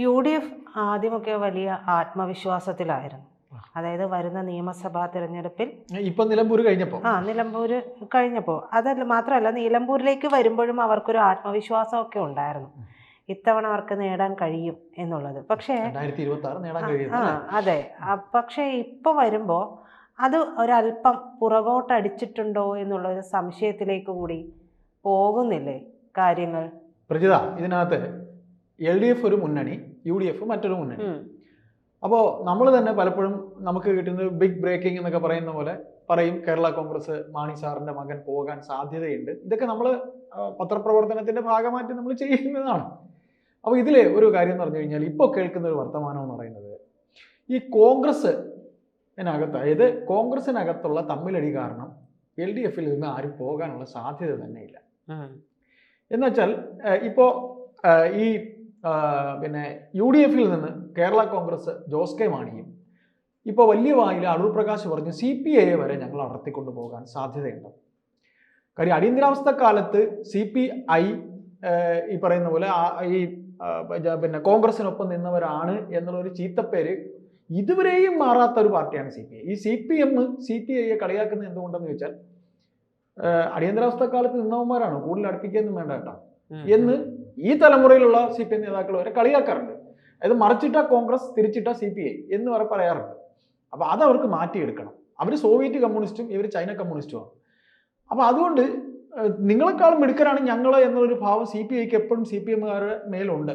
UDF ആദ്യമൊക്കെ വലിയ ആത്മവിശ്വാസത്തിലായിരുന്നു. അതായത് വരുന്ന നിയമസഭാ തിരഞ്ഞെടുപ്പിൽ ഇപ്പൊ നിലമ്പൂർ കഴിഞ്ഞപ്പോ നിലമ്പൂര് കഴിഞ്ഞപ്പോൾ അതല്ല മാത്രമല്ല നിലമ്പൂരിലേക്ക് വരുമ്പോഴും അവർക്കൊരു ആത്മവിശ്വാസമൊക്കെ ഉണ്ടായിരുന്നു. ഇത്തവണ അവർക്ക് നേടാൻ കഴിയും എന്നുള്ളത്. പക്ഷേ 2026 നേടാൻ ആ കഴിയും. അതെ. പക്ഷേ ഇപ്പൊ വരുമ്പോ അത് ഒരല്പം പുറകോട്ടടിച്ചിട്ടുണ്ടോ എന്നുള്ളൊരു സംശയത്തിലേക്ക് കൂടി പോകുന്നില്ലേ കാര്യങ്ങൾ? പ്രജിത, ഇതിനകത്ത് LDF ഒരു മുന്നണി, UDF മറ്റൊരു മുന്നണി. അപ്പോൾ നമ്മൾ തന്നെ പലപ്പോഴും നമുക്ക് കിട്ടുന്നത് ബിഗ് ബ്രേക്കിംഗ് എന്നൊക്കെ പറയുന്ന പോലെ പറയും, കേരള കോൺഗ്രസ് മാണി സാറിന്റെ മകൻ പോകാൻ സാധ്യതയുണ്ട്. ഇതൊക്കെ നമ്മൾ പത്രപ്രവർത്തനത്തിന്റെ ഭാഗമായിട്ട് നമ്മൾ ചെയ്യുന്നതാണ്. അപ്പോൾ ഇതിലെ ഒരു കാര്യം എന്ന് പറഞ്ഞു കഴിഞ്ഞാൽ ഇപ്പോൾ കേൾക്കുന്ന ഒരു വർത്തമാനം എന്ന് പറയുന്നത് ഈ കോൺഗ്രസിനകത്ത്, അതായത് കോൺഗ്രസിനകത്തുള്ള തമ്മിലടി കാരണം LDFിൽ നിന്ന് ആരും പോകാനുള്ള സാധ്യത തന്നെ ഇല്ല. എന്നുവെച്ചാൽ ഇപ്പോൾ ഈ UDFിൽ നിന്ന് കേരള കോൺഗ്രസ് ജോസ് കെ മാണിയും ഇപ്പോൾ വലിയ വായിൽ അടൂർ പ്രകാശ് പറഞ്ഞു CPI വരെ ഞങ്ങൾ അടർത്തിക്കൊണ്ടു പോകാൻ സാധ്യതയുണ്ട്. കാര്യം അടിയന്തരാവസ്ഥ കാലത്ത് CPI ഈ പറയുന്ന പോലെ ഈ കോൺഗ്രസിനൊപ്പം നിന്നവരാണ് എന്നുള്ളൊരു ചീത്തപ്പേര് ഇതുവരെയും മാറാത്ത ഒരു പാർട്ടിയാണ് CPI. ഈ CPM CPIയെ കളിയാക്കുന്നത് എന്തുകൊണ്ടെന്ന് ചോദിച്ചാൽ അടിയന്തരാവസ്ഥ കാലത്ത് നിന്നവന്മാരാണ്, കൂടുതൽ അടുപ്പിക്കൊന്നും വേണ്ട കേട്ടോ എന്ന് ഈ തലമുറയിലുള്ള CPM നേതാക്കൾ വരെ കളിയാക്കാറുണ്ട്. അതായത് മറിച്ചിട്ട കോൺഗ്രസ് തിരിച്ചിട്ട CPI എന്ന് വരെ പറയാറുണ്ട്. അപ്പൊ അതവർക്ക് മാറ്റിയെടുക്കണം. അവർ സോവിയറ്റ് കമ്മ്യൂണിസ്റ്റും ഇവർ ചൈന കമ്മ്യൂണിസ്റ്റുമാണ്. അപ്പൊ അതുകൊണ്ട് നിങ്ങളെക്കാളും മിടുക്കരാണ് ഞങ്ങൾ എന്നുള്ളൊരു ഭാവം CPIക്ക് എപ്പോഴും CPMകാരുടെ മേലുണ്ട്.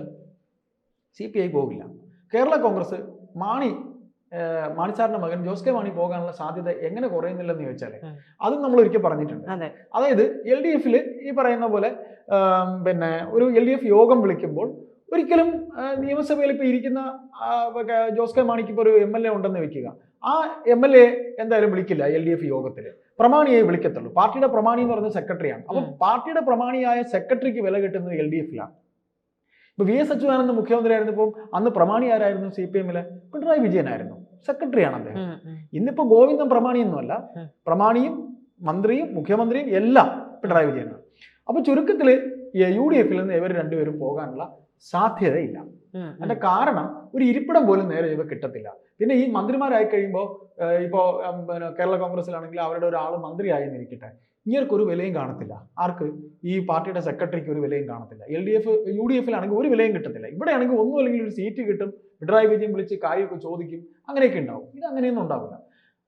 CPI പോകില്ല. കേരള കോൺഗ്രസ് മാണി സാറിന്റെ മകൻ ജോസ് കെ മാണി പോകാനുള്ള സാധ്യത എങ്ങനെ കുറയുന്നില്ലെന്ന് ചോദിച്ചാൽ അതും നമ്മൾ ഒരിക്കൽ പറഞ്ഞിട്ടുണ്ട്. അതായത് LDFിൽ ഈ പറയുന്ന പോലെ ഒരു LDF യോഗം വിളിക്കുമ്പോൾ ഒരിക്കലും നിയമസഭയിൽ ഇപ്പോൾ ഇരിക്കുന്ന ജോസ് കെ മാണിക്ക് ഇപ്പോൾ ഒരു MLA ഉണ്ടെന്ന് വെക്കുക, ആ MLA എന്തായാലും വിളിക്കില്ല LDF യോഗത്തിൽ, പ്രമാണിയെ വിളിക്കത്തുള്ളൂ. പാർട്ടിയുടെ പ്രമാണി എന്ന് പറയുന്നത് സെക്രട്ടറിയാണ്. അപ്പം പാർട്ടിയുടെ പ്രമാണിയായ സെക്രട്ടറിക്ക് വില കിട്ടുന്നത് LDFിലാണ്. ഇപ്പൊ VS അച്യുതാനന്ദൻ മുഖ്യമന്ത്രി ആയിരുന്നപ്പോൾ അന്ന് പ്രമാണി ആരായിരുന്നു? CPMല് പിണറായി വിജയനായിരുന്നു, സെക്രട്ടറിയാണ് അദ്ദേഹം. ഇന്നിപ്പോ ഗോവിന്ദൻ പ്രമാണിയൊന്നുമല്ല, പ്രമാണിയും മന്ത്രിയും മുഖ്യമന്ത്രിയും എല്ലാം പിണറായി വിജയനാണ്. അപ്പൊ ചുരുക്കത്തില് UDFിൽ നിന്ന് ഇവർ രണ്ടുപേരും പോകാനുള്ള സാധ്യതയില്ല. അതിന്റെ കാരണം ഒരു ഇരിപ്പിടം പോലും നേരെ ഇവ കിട്ടത്തില്ല. പിന്നെ ഈ മന്ത്രിമാരായി കഴിയുമ്പോൾ ഇപ്പോ കേരള കോൺഗ്രസിലാണെങ്കിൽ അവരുടെ ഒരാൾ മന്ത്രിയായി എന്നിരിക്കട്ടെ, ഇവർക്കൊരു വിലയും കാണത്തില്ല. ആർക്ക്? ഈ പാർട്ടിയുടെ സെക്രട്ടറിക്ക് ഒരു വിലയും കാണത്തില്ല. UDFിലാണെങ്കിൽ ഒരു വിലയും കിട്ടത്തില്ല. ഇവിടെ ആണെങ്കിൽ ഒന്നും അല്ലെങ്കിൽ ഒരു സീറ്റ് കിട്ടും, പിണറായി വിജയൻ വിളിച്ച് കാര്യമൊക്കെ ചോദിക്കും, അങ്ങനെയൊക്കെ ഉണ്ടാവും. ഇത് അങ്ങനെയൊന്നും ഉണ്ടാവില്ല.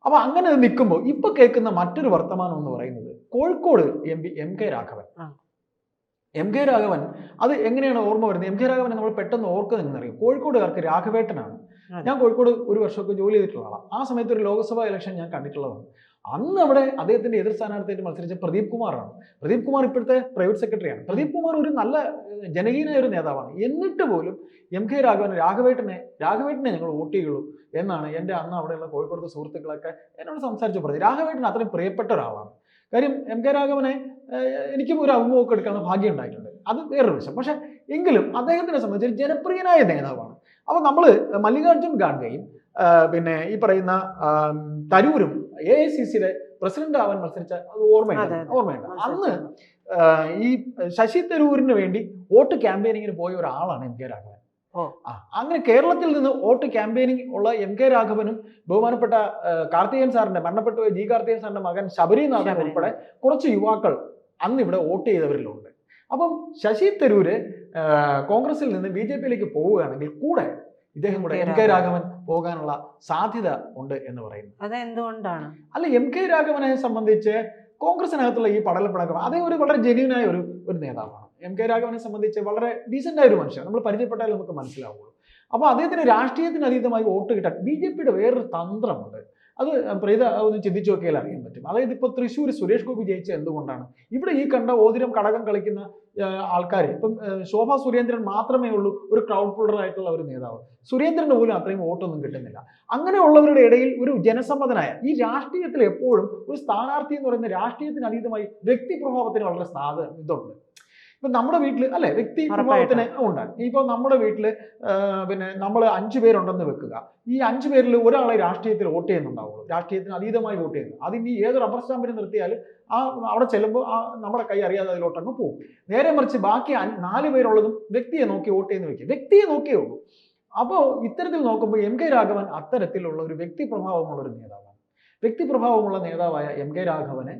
അപ്പൊ അങ്ങനെ നിൽക്കുമ്പോൾ ഇപ്പൊ കേൾക്കുന്ന മറ്റൊരു വർത്തമാനം എന്ന് പറയുന്നത് Kozhikode MP MK Raghavan. MK Raghavan, അത് എങ്ങനെയാണ് ഓർമ്മ വരുന്നത്? MK രാഘവനെ നമ്മൾ പെട്ടെന്ന് ഓർക്കുന്നതെന്നറിയും, കോഴിക്കോടുകാർക്ക് രാഘവേട്ടനാണ്. ഞാൻ കോഴിക്കോട് ഒരു വർഷമൊക്കെ ജോലി ചെയ്തിട്ടുള്ള ആളാണ്. ആ സമയത്ത് ഒരു ലോക്സഭാ ഇലക്ഷൻ ഞാൻ കണ്ടിട്ടുള്ളതാണ്. അന്ന് അവിടെ അദ്ദേഹത്തിന്റെ എതിർ സ്ഥാനാർത്ഥിയായിട്ട് മത്സരിച്ച പ്രദീപ് കുമാറാണ്. പ്രദീപ് കുമാർ ഇപ്പോഴത്തെ പ്രൈവറ്റ് സെക്രട്ടറിയാണ്. പ്രദീപ് കുമാർ ഒരു നല്ല ജനകീയനായ ഒരു നേതാവാണ്. എന്നിട്ട് പോലും MK രാഘവൻ രാഘവേട്ടനെ ഞങ്ങൾ വോട്ട് ചെയ്യുള്ളൂ എന്നാണ് എൻ്റെ അന്ന് അവിടെയുള്ള കോഴിക്കോടത്തെ സുഹൃത്തുക്കളൊക്കെ എന്നോട് സംസാരിച്ചു പറഞ്ഞത്. രാഘവേട്ടൻ അത്രയും പ്രിയപ്പെട്ട ഒരാളാണ്. കാര്യം MK രാഘവനെ എനിക്കും ഒരു അഭിമുഖമൊക്കെ എടുക്കാനുള്ള ഭാഗ്യം ഉണ്ടായിട്ടുണ്ട്. അത് വേറൊരു വശം. പക്ഷെ എങ്കിലും അദ്ദേഹത്തിനെ സംബന്ധിച്ച് ഒരു ജനപ്രിയനായ നേതാവാണ്. അപ്പൊ നമ്മള് മല്ലികാർജുൻ ഖാർഗെയും ഈ പറയുന്ന തരൂരും AICCയുടെ പ്രസിഡന്റ് ആവാൻ മത്സരിച്ച അത് ഓർമ്മയുണ്ട്. അന്ന് ഈ ശശി തരൂരിന് വേണ്ടി വോട്ട് ക്യാമ്പയിനിങ്ങിന് പോയ ഒരാളാണ് MK രാഘവൻ. അങ്ങനെ കേരളത്തിൽ നിന്ന് വോട്ട് ക്യാമ്പയിനിങ് ഉള്ള MK രാഘവനും ബഹുമാനപ്പെട്ട കാർത്തികേയൻ സാറിന്റെ മരണപ്പെട്ട G കാർത്തികേയൻ സാറിന്റെ മകൻ ശബരിനാഥൻ ഉൾപ്പെടെ കുറച്ച് യുവാക്കൾ അന്ന് ഇവിടെ വോട്ട് ചെയ്തവരിലുണ്ട്. അപ്പം ശശി തരൂര് കോൺഗ്രസിൽ നിന്ന് BJPയിലേക്ക് പോവുകയാണെങ്കിൽ കൂടെ ഇദ്ദേഹം കൂടെ MK രാഘവൻ പോകാനുള്ള സാധ്യത ഉണ്ട് എന്ന് പറയുന്നു. അതെന്തുകൊണ്ടാണ്? അല്ല, MK രാഘവനെ സംബന്ധിച്ച് കോൺഗ്രസിനകത്തുള്ള ഈ പടലപ്പിണക്കം, അദ്ദേഹം ഒരു വളരെ ജെന്യൂനായ ഒരു നേതാവാണ്. MK രാഘവനെ സംബന്ധിച്ച് വളരെ ഡീസൻ്റ് ആയ ഒരു മനുഷ്യൻ. നമ്മൾ പരിചയപ്പെട്ടാൽ നമുക്ക് മനസ്സിലാവുള്ളൂ. അപ്പോൾ അദ്ദേഹത്തിന് രാഷ്ട്രീയത്തിന് അതീതമായി വോട്ട് കിട്ടാൻ BJPയുടെ വേറൊരു തന്ത്രമുണ്ട്. അത് പ്രീത ഒന്ന് ചിന്തിച്ചു നോക്കിയാൽ അറിയാൻ പറ്റും. അതായത് ഇപ്പോൾ തൃശ്ശൂർ സുരേഷ് ഗോപി ജയിച്ച എന്തുകൊണ്ടാണ്? ഇവിടെ ഈ കണ്ട ഓതിരം കടകം കളിക്കുന്ന ആൾക്കാർ, ഇപ്പം ശോഭാ സുരേന്ദ്രൻ മാത്രമേ ഉള്ളൂ ഒരു ക്രൗഡ് പുള്ളർ ആയിട്ടുള്ള ഒരു നേതാവ്. സുരേന്ദ്രന് പോലും അത്രയും വോട്ടൊന്നും കിട്ടുന്നില്ല. അങ്ങനെയുള്ളവരുടെ ഇടയിൽ ഒരു ജനസമ്മതനായ, ഈ രാഷ്ട്രീയത്തിൽ എപ്പോഴും ഒരു സ്ഥാനാർത്ഥി എന്ന് പറയുന്ന രാഷ്ട്രീയത്തിന് അതീതമായി വ്യക്തിപ്രഭാവത്തിന് വളരെ ഇതുണ്ട്. ഇപ്പൊ നമ്മുടെ വീട്ടിൽ അല്ലെ വ്യക്തി ഉറപ്പായിട്ടും. പ്രഭാവത്തിന് ഉണ്ട്. ഇപ്പൊ നമ്മുടെ വീട്ടില് പിന്നെ നമ്മൾ 5 പേരുണ്ടെന്ന് വെക്കുക. ഈ 5 പേരിൽ ഒരാളെ രാഷ്ട്രീയത്തിൽ വോട്ട് ചെയ്യുന്നുണ്ടാവുള്ളൂ, രാഷ്ട്രീയത്തിന് അതീതമായി വോട്ട് ചെയ്യുന്നു. അതിന് ഏത് റബ്ബർ സ്റ്റാമ്പിന് നിർത്തിയാൽ അവിടെ ചെല്ലുമ്പോൾ നമ്മുടെ കൈ അറിയാതെ അതിലോട്ടങ്ങ് പോകും. നേരെ മറിച്ച് ബാക്കി 4 പേരുള്ളതും വ്യക്തിയെ നോക്കി വോട്ട് ചെയ്യുന്ന വെക്കുക, വ്യക്തിയെ നോക്കിയേ ഉള്ളൂ. അപ്പോൾ ഇത്തരത്തിൽ നോക്കുമ്പോൾ MK രാഘവൻ അത്തരത്തിലുള്ള ഒരു വ്യക്തി പ്രഭാവമുള്ള ഒരു നേതാവാണ്. വ്യക്തി പ്രഭാവമുള്ള നേതാവായ MK രാഘവനെ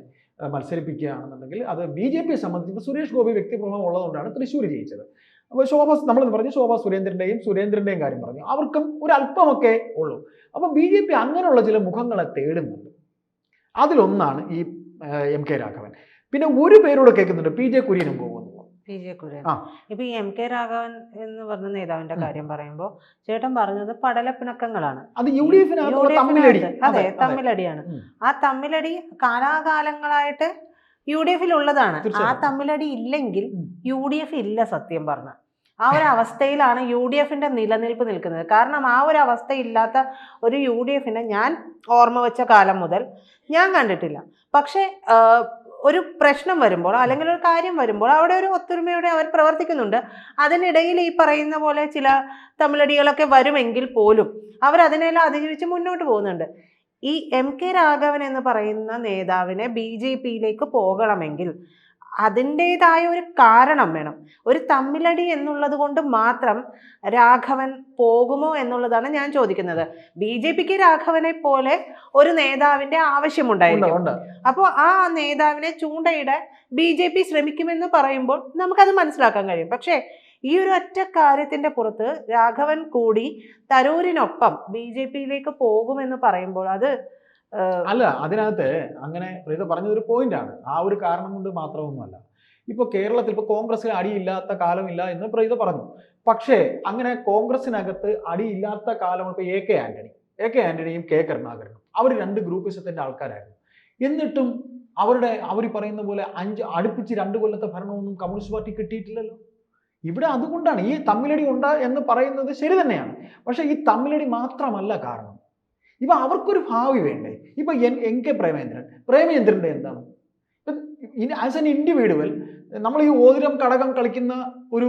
മത്സരിപ്പിക്കുകയാണെന്നുണ്ടെങ്കിൽ അത് BJPയെ സംബന്ധിച്ച് സുരേഷ് ഗോപി വ്യക്തി പ്രഭാവം ഉള്ളതുകൊണ്ടാണ് തൃശ്ശൂർ ജയിച്ചത്. അപ്പോൾ നമ്മൾ പറഞ്ഞു ശോഭാ സുരേന്ദ്രന്റെയും കാര്യം പറഞ്ഞു, അവർക്കും ഒരു അല്പമൊക്കെ ഉള്ളൂ. അപ്പൊ BJP അങ്ങനെയുള്ള ചില മുഖങ്ങളെ തേടുന്നുണ്ട്. അതിലൊന്നാണ് ഈ MK രാഘവൻ. പിന്നെ ഒരു പേരോട് കേൾക്കുന്നുണ്ട്, PJ കുര്യനും പോകുന്നു. PJ കുര്യൻ. ഇപ്പൊ ഈ MK രാഘവൻ എന്ന് പറഞ്ഞ നേതാവിന്റെ കാര്യം പറയുമ്പോൾ ചേട്ടൻ പറഞ്ഞത് പടലപ്പിണക്കങ്ങളാണ്, അത് UDF-നകത്ത് അതെ, തമ്മിലടിയാണ്. ആ തമ്മിലടി കാലാകാലങ്ങളായിട്ട് UDF ഉള്ളതാണ്. ആ തമ്മിലടി ഇല്ലെങ്കിൽ UDF ഇല്ല സത്യം പറഞ്ഞ. ആ ഒരു അവസ്ഥയിലാണ് UDF-ന്റെ നിലനിൽപ്പ് നിൽക്കുന്നത്. കാരണം ആ ഒരു അവസ്ഥയില്ലാത്ത ഒരു UDF-നെ ഞാൻ ഓർമ്മ വെച്ച കാലം മുതൽ ഞാൻ കണ്ടിട്ടില്ല. പക്ഷെ ഒരു പ്രശ്നം വരുമ്പോൾ അല്ലെങ്കിൽ ഒരു കാര്യം വരുമ്പോൾ അവിടെ ഒരു ഒത്തൊരുമയോടെ അവർ പ്രവർത്തിക്കുന്നുണ്ട്. അതിനിടയിൽ ഈ പറയുന്ന പോലെ ചില തമ്മിലടികളൊക്കെ വരുമെങ്കിൽ പോലും അവരതിനെല്ലാം അതിജീവിച്ച് മുന്നോട്ട് പോകുന്നുണ്ട്. ഈ MK രാഘവൻ എന്ന് പറയുന്ന നേതാവിനെ BJPയിലേക്ക് പോകണമെങ്കിൽ അതിൻ്റെതായ ഒരു കാരണം വേണം. ഒരു തമ്മിലടി എന്നുള്ളത് കൊണ്ട് മാത്രം രാഘവൻ പോകുമോ എന്നുള്ളതാണ് ഞാൻ ചോദിക്കുന്നത്. BJPക്ക് രാഘവനെ പോലെ ഒരു നേതാവിന്റെ ആവശ്യമുണ്ടായിരിക്കും. അപ്പോൾ ആ നേതാവിനെ ചൂണ്ടയിടാൻ BJP ശ്രമിക്കുമെന്ന് പറയുമ്പോൾ നമുക്കത് മനസ്സിലാക്കാൻ കഴിയും. പക്ഷേ ഈ ഒരു ഒറ്റ കാര്യത്തിന്റെ പുറത്ത് രാഘവൻ കൂടി തരൂരിനൊപ്പം BJPയിലേക്ക് പോകുമെന്ന് പറയുമ്പോൾ അത് അല്ല, അതിനകത്ത് അങ്ങനെ പ്രീത പറഞ്ഞതൊരു പോയിന്റാണ്. ആ ഒരു കാരണം കൊണ്ട് മാത്രമൊന്നുമല്ല. ഇപ്പൊ കേരളത്തിൽ ഇപ്പൊ കോൺഗ്രസിൽ അടിയില്ലാത്ത കാലമില്ല എന്ന് പ്രീത പറഞ്ഞു. പക്ഷേ അങ്ങനെ കോൺഗ്രസിനകത്ത് അടിയില്ലാത്ത കാലം ഇപ്പൊ AK ആന്റണിയും K കരുണാകരനും അവർ 2 ഗ്രൂപ്പിസത്തിന്റെ ആൾക്കാരായിരുന്നു. എന്നിട്ടും അവർ പറയുന്ന പോലെ അടുപ്പിച്ച് 2 കൊല്ലത്തെ ഭരണമൊന്നും കമ്മ്യൂണിസ്റ്റ് പാർട്ടി കിട്ടിയിട്ടില്ലല്ലോ. ഇവിടെ അതുകൊണ്ടാണ് ഈ തമ്മിലടി ഉണ്ട് എന്ന് പറയുന്നത് ശരി തന്നെയാണ്. പക്ഷെ ഈ തമ്മിലടി മാത്രമല്ല കാരണം. ഇപ്പൊ അവർക്കൊരു ഭാവി വേണ്ടേ? ഇപ്പൊ NK പ്രേമചന്ദ്രന്റെ എന്താണ്? ആസ് എൻ ഇൻഡിവിഡുവൽ നമ്മൾ ഈ ഓതിരം കടകം കളിക്കുന്ന ഒരു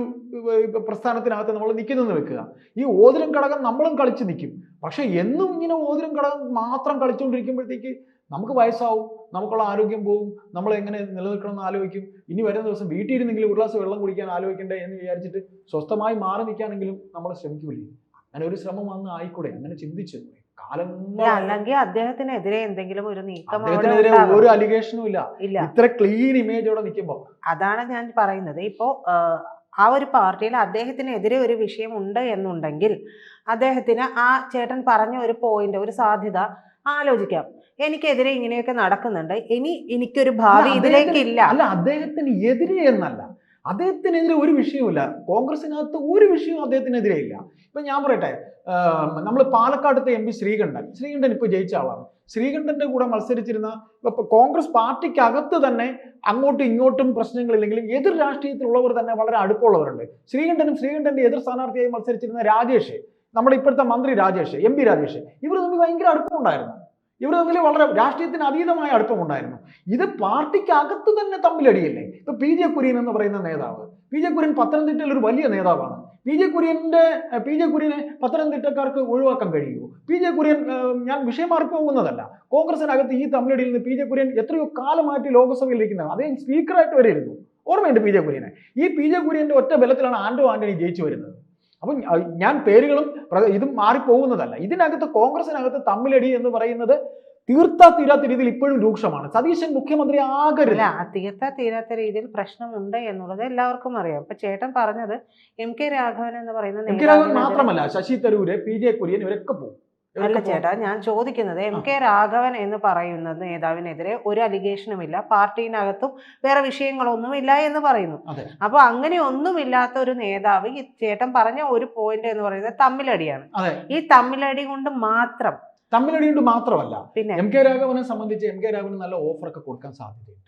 പ്രസ്ഥാനത്തിനകത്ത് നമ്മൾ നിൽക്കുന്നെന്ന് വെക്കുക. ഈ ഓതിരം കടകം നമ്മളും കളിച്ച് നിൽക്കും. പക്ഷെ എന്നും ഇങ്ങനെ ഓതിരം കടകം മാത്രം കളിച്ചുകൊണ്ടിരിക്കുമ്പോഴത്തേക്ക് നമുക്ക് വയസ്സാവും, നമുക്കുള്ള ആരോഗ്യം പോവും, നമ്മൾ എങ്ങനെ നിലനിൽക്കണമെന്ന് ആലോചിക്കും. ഇനി വരുന്ന ദിവസം വീട്ടിൽ ഇരുന്നെങ്കിലും ഒരു ഗ്ലാസ് വെള്ളം കുടിക്കാൻ ആലോചിക്കണ്ടേ എന്ന് വിചാരിച്ചിട്ട് സ്വസ്ഥമായി മാറി നിൽക്കാനെങ്കിലും നമ്മൾ ശ്രമിക്കൂലേ? അങ്ങനെ ഒരു ശ്രമം വന്ന് ആയിക്കൂടെ? അങ്ങനെ ചിന്തിച്ചു അല്ലെങ്കിൽ അദ്ദേഹത്തിനെതിരെ എന്തെങ്കിലും ഒരു നീക്കം ഒരു അലിഗേഷനും ഇല്ല. ഇത്ര ക്ലീൻ ഇമേജോടെ നിൽക്കുമ്പോൾ അതാണ് ഞാൻ പറയുന്നത്. ഇപ്പോ ആ ഒരു പാർട്ടിയിൽ അദ്ദേഹത്തിനെതിരെ ഒരു വിഷയം ഉണ്ട് എന്നുണ്ടെങ്കിൽ അദ്ദേഹത്തിന് ആ ചേട്ടൻ പറഞ്ഞ ഒരു പോയിന്റ്, ഒരു സാധ്യത ആലോചിക്കാം. എനിക്കെതിരെ ഇങ്ങനെയൊക്കെ നടക്കുന്നുണ്ട്, എനിക്കൊരു ഭാവി ഇതിലേക്കില്ല. അല്ല, അദ്ദേഹത്തിന് എതിരെ എന്നല്ല, അദ്ദേഹത്തിനെതിരെ ഒരു വിഷയവുമില്ല. കോൺഗ്രസിനകത്ത് ഒരു വിഷയവും അദ്ദേഹത്തിനെതിരെ ഇല്ല. ഇപ്പൊ ഞാൻ പറയട്ടെ, നമ്മൾ പാലക്കാടത്തെ MP ശ്രീകണ്ഠൻ ഇപ്പൊ ജയിച്ച ആളാണ്. ശ്രീകണ്ഠന്റെ കൂടെ മത്സരിച്ചിരുന്ന കോൺഗ്രസ് പാർട്ടിക്കകത്ത് തന്നെ അങ്ങോട്ടും ഇങ്ങോട്ടും പ്രശ്നങ്ങളില്ലെങ്കിലും എതിർ രാഷ്ട്രീയത്തിലുള്ളവർ തന്നെ വളരെ അടുപ്പമുള്ളവരുണ്ട്. ശ്രീകണ്ഠന്റെ എതിർ സ്ഥാനാർത്ഥിയായി മത്സരിച്ചിരുന്ന രാജേഷ്, നമ്മുടെ ഇപ്പോഴത്തെ മന്ത്രി MP രാജേഷ്, ഇവർ തമ്മിൽ ഭയങ്കര അടുപ്പമുണ്ടായിരുന്നു. ഇവർ തമ്മിൽ വളരെ രാഷ്ട്രീയത്തിന് അതീതമായ അടുപ്പമുണ്ടായിരുന്നു. ഇത് പാർട്ടിക്കകത്ത് തന്നെ തമ്മിലടിയല്ലേ? ഇപ്പൊ PJ കുര്യൻ എന്ന് പറയുന്ന നേതാവ്, PJ കുര്യൻ പത്തനംതിട്ടയിൽ ഒരു വലിയ നേതാവാണ്. PJ കുര്യനെ പത്തനംതിട്ടക്കാർക്ക് ഒഴിവാക്കാൻ കഴിയുമോ? PJ കുര്യൻ, ഞാൻ വിഷയം മാറിപ്പോകുന്നതല്ല, കോൺഗ്രസിനകത്ത് ഈ തമ്മിലടിയിൽ നിന്ന് PJ കുര്യൻ എത്രയോ കാലമായിട്ട് ലോക്സഭയിൽ ഇരിക്കുന്നതാണ്. അദ്ദേഹം സ്പീക്കറായിട്ട് വരെ ഇരുന്നു. ഓർമ്മയുണ്ട് PJ കുര്യനെ? ഈ PJ കുര്യന്റെ ഒറ്റ ബലത്തിലാണ് ആന്റണി ജയിച്ചു വരുന്നത്. അപ്പം ഞാൻ പേരുകളും ഇതും മാറിപ്പോകുന്നതല്ല. ഇതിനകത്ത് കോൺഗ്രസിനകത്ത് തമ്മിലടി എന്ന് പറയുന്നത് തീർത്താത്ത രീതിയിൽ ഇപ്പോഴും രൂക്ഷമാണ്. സതീശൻ മുഖ്യമന്ത്രി ആകരുത്. തീരാത്ത രീതിയിൽ പ്രശ്നമുണ്ട് എന്നുള്ളത് എല്ലാവർക്കും അറിയാം. ഇപ്പൊ ചേട്ടൻ പറഞ്ഞത് MK രാഘവൻ എന്ന് പറയുന്ന MK രാഘവൻ മാത്രമല്ല, ശശി തരൂര്, PJ കുര്യൻ, ഇവരൊക്കെ പോകും. അല്ല ചേട്ടാ, ഞാൻ ചോദിക്കുന്നത് MK രാഘവൻ എന്ന് പറയുന്ന നേതാവിനെതിരെ ഒരു അലിഗേഷനുമില്ല, പാർട്ടിനകത്തും വേറെ വിഷയങ്ങളൊന്നുമില്ല എന്ന് പറയുന്നു. അപ്പൊ അങ്ങനെ ഒന്നുമില്ലാത്ത ഒരു നേതാവ്, ഈ ചേട്ടൻ പറഞ്ഞ ഒരു പോയിന്റ് എന്ന് പറയുന്നത് തമ്മിലടിയാണ്. ഈ തമ്മിലടി കൊണ്ട് മാത്രമല്ല, പിന്നെ MK രാഘവനെ സംബന്ധിച്ച് MK രാഘവന് നല്ല ഓഫറൊക്കെ കൊടുക്കാൻ സാധ്യതയുണ്ട്.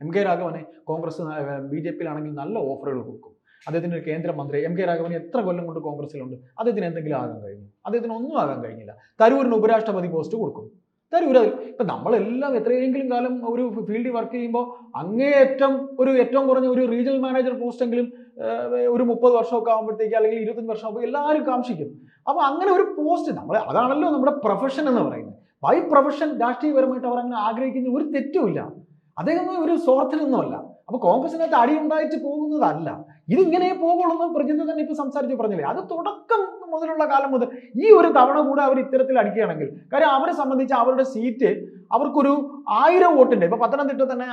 MK രാഘവനെ കോൺഗ്രസ് BJPയിലാണെങ്കിൽ നല്ല ഓഫറുകൾ കൊടുക്കും. അദ്ദേഹത്തിന് ഒരു കേന്ദ്രമന്ത്രി, MK രാഘവൻ എത്ര കൊല്ലം കൊണ്ട് കോൺഗ്രസിലുണ്ട്, അദ്ദേഹത്തിന് എന്തെങ്കിലും ആകാൻ കഴിഞ്ഞു? അദ്ദേഹത്തിന് ഒന്നും ആകാൻ കഴിഞ്ഞില്ല. തരൂരിന് ഉപരാഷ്ട്രപതി പോസ്റ്റ് കൊടുക്കും. തരൂല. ഇപ്പം നമ്മളെല്ലാം എത്രയെങ്കിലും കാലം ഒരു ഫീൽഡിൽ വർക്ക് ചെയ്യുമ്പോൾ അങ്ങേയറ്റം ഏറ്റവും കുറഞ്ഞ ഒരു റീജിയണൽ മാനേജർ പോസ്റ്റെങ്കിലും ഒരു 30 വർഷമൊക്കെ ആകുമ്പോഴത്തേക്ക് അല്ലെങ്കിൽ 25 വർഷം ആകുമ്പോൾ എല്ലാവരും കാംക്ഷിക്കും. അപ്പോൾ അങ്ങനെ ഒരു പോസ്റ്റ് അതാണല്ലോ നമ്മുടെ പ്രൊഫഷൻ എന്ന് പറയുന്നത്. ബൈ പ്രൊഫഷൻ രാഷ്ട്രീയപരമായിട്ട് അവർ അങ്ങനെ ആഗ്രഹിക്കുന്ന ഒരു തെറ്റുമില്ല. അദ്ദേഹം ഒരു സ്വാർത്ഥനൊന്നുമല്ല. അപ്പോൾ കോൺഗ്രസിനകത്ത് അടിയുണ്ടായിട്ട് പോകുന്നതല്ല, ഇതിങ്ങനെ പോകുള്ളൂ. പ്രജിത്ത് തന്നെ ഇപ്പൊ സംസാരിച്ച് പറഞ്ഞില്ലേ, അത് തുടക്കം മുതലുള്ള കാലം മുതൽ ഈ ഒരു തവണ കൂടെ അവർ ഇത്തരത്തിൽ അടിക്കുകയാണെങ്കിൽ, കാര്യം അവരെ സംബന്ധിച്ച് അവരുടെ സീറ്റ് അവർക്കൊരു 1000 വോട്ടിന്റെ, ഇപ്പൊ പത്തനംതിട്ട തന്നെ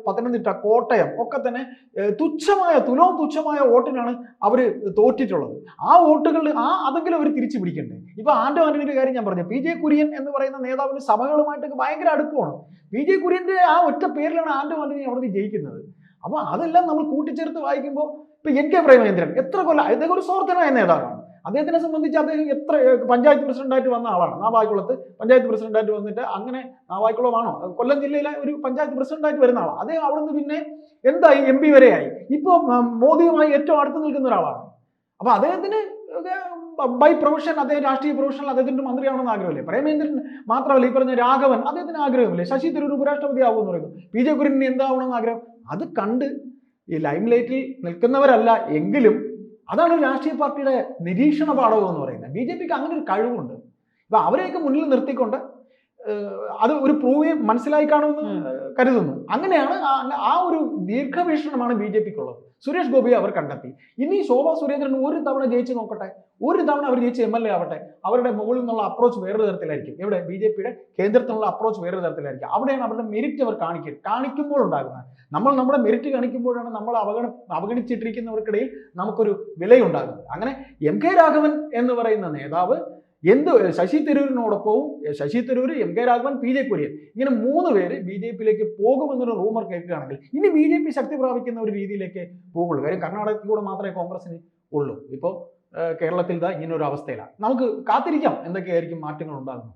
പത്തനംതിട്ട, കോട്ടയം ഒക്കെ തന്നെ തുലവും തുച്ഛമായ വോട്ടിനാണ് അവർ തോറ്റിട്ടുള്ളത്. ആ വോട്ടുകൾ അതെങ്കിലും അവർ തിരിച്ചു പിടിക്കണ്ടേ? ഇപ്പൊ ആന്റോണിയുടെ കാര്യം ഞാൻ പറഞ്ഞു, PJ കുര്യൻ എന്ന് പറയുന്ന നേതാവിന് സഭകളുമായിട്ടൊക്കെ ഭയങ്കര അടുപ്പമാണ്. PJ കുര്യന്റെ ആ ഒറ്റ പേരിലാണ് ആന്റോണി അവിടെ ജയിക്കുന്നത്. അപ്പൊ അതെല്ലാം നമ്മൾ കൂട്ടിച്ചേർത്ത് വായിക്കുമ്പോൾ ഇപ്പൊ NK പ്രേമചന്ദ്രൻ എത്ര കൊല്ലം, അദ്ദേഹം ഒരു സ്വാർത്ഥനായ നേതാവാണ്. അദ്ദേഹത്തിനെ സംബന്ധിച്ച് അദ്ദേഹം എത്ര പഞ്ചായത്ത് പ്രസിഡന്റായിട്ട് വന്ന ആളാണ്. നാവായിക്കുളത്ത് പഞ്ചായത്ത് പ്രസിഡന്റായിട്ട് വന്നിട്ട്, അങ്ങനെ നാവായിക്കുളമാണോ, കൊല്ലം ജില്ലയിലെ ഒരു പഞ്ചായത്ത് പ്രസിഡന്റായിട്ട് വരുന്ന ആളാണ് അദ്ദേഹം. അവിടെ നിന്ന് പിന്നെ എന്തായി, MP വരെയായി. ഇപ്പോൾ മോദിയുമായി ഏറ്റവും അടുത്ത് നിൽക്കുന്ന ഒരാളാണ്. അപ്പൊ അദ്ദേഹത്തിന് ബൈ പ്രൊഫഷൻ, അദ്ദേഹം രാഷ്ട്രീയ പ്രൊഫഷണൽ, അദ്ദേഹത്തിന്റെ മന്ത്രിയാണെന്ന് ആഗ്രഹമില്ലേ? പ്രേമേന്ദ്രൻ മാത്രമല്ല, ഈ പറഞ്ഞ രാഘവൻ, അദ്ദേഹത്തിന് ആഗ്രഹമില്ലേ? ശശി തരൂർ ഉപരാഷ്ട്രപതി ആവുമെന്ന് പറയുന്നു. PJ കുര്യന് എന്താവണമെന്ന് ആഗ്രഹം? അത് കണ്ട് ഈ ലൈം ലൈറ്റിൽ നിൽക്കുന്നവരല്ല എങ്കിലും അതാണ് ഒരു രാഷ്ട്രീയ പാർട്ടിയുടെ നിരീക്ഷണ പാഠവും എന്ന് പറയുന്നത്. BJPക്ക് അങ്ങനെ ഒരു കഴിവുണ്ട്. അപ്പൊ അവരെയൊക്കെ മുന്നിൽ നിർത്തിക്കൊണ്ട് അത് ഒരു മനസ്സിലായി കാണുമെന്ന് കരുതുന്നു. അങ്ങനെയാണ് ആ ഒരു ദീർഘവീക്ഷണമാണ് BJPക്കുള്ളത്. സുരേഷ് ഗോപിയെ അവർ കണ്ടെത്തി. ഇനി ശോഭാ സുരേന്ദ്രൻ ഒരു തവണ ജയിച്ച് നോക്കട്ടെ, ഒരു തവണ അവർ ജയിച്ച് MLA ആവട്ടെ. അവരുടെ മുകളിൽ നിന്നുള്ള അപ്രോച്ച് വേറൊരു തരത്തിലായിരിക്കും. ഇവിടെ BJPയുടെ കേന്ദ്രത്തിലുള്ള അപ്രോച്ച് വേറൊരു തരത്തിലായിരിക്കും. അവിടെയാണ് അവരുടെ മെരിറ്റ് അവർ കാണിക്കുമ്പോൾ ഉണ്ടാകുന്നത്. നമ്മൾ നമ്മുടെ മെരിറ്റ് കാണിക്കുമ്പോഴാണ് നമ്മൾ അവഗണിച്ചിട്ടിരിക്കുന്നവർക്കിടയിൽ നമുക്കൊരു വിലയുണ്ടാകുന്നത്. അങ്ങനെ MK രാഘവൻ എന്ന് പറയുന്ന നേതാവ് ശശി തരൂരിനോടൊപ്പവും, ശശി തരൂർ, MK രാഘവൻ, PJ കുര്യൻ, ഇങ്ങനെ 3 പേര് BJPയിലേക്ക് പോകുമെന്നൊരു റൂമർ കേൾക്കുകയാണെങ്കിൽ ഇനി BJP ശക്തി പ്രാപിക്കുന്ന ഒരു രീതിയിലേക്ക് പോകുള്ളൂ. കാര്യം കർണാടകത്തിൽ കൂടെ മാത്രമേ കോൺഗ്രസിന് ഉള്ളൂ. ഇപ്പോൾ കേരളത്തിൽ ഇങ്ങനെ ഒരു അവസ്ഥയിലാണ്. നമുക്ക് കാത്തിരിക്കാം എന്തൊക്കെയായിരിക്കും മാറ്റങ്ങൾ ഉണ്ടാകുന്നത്.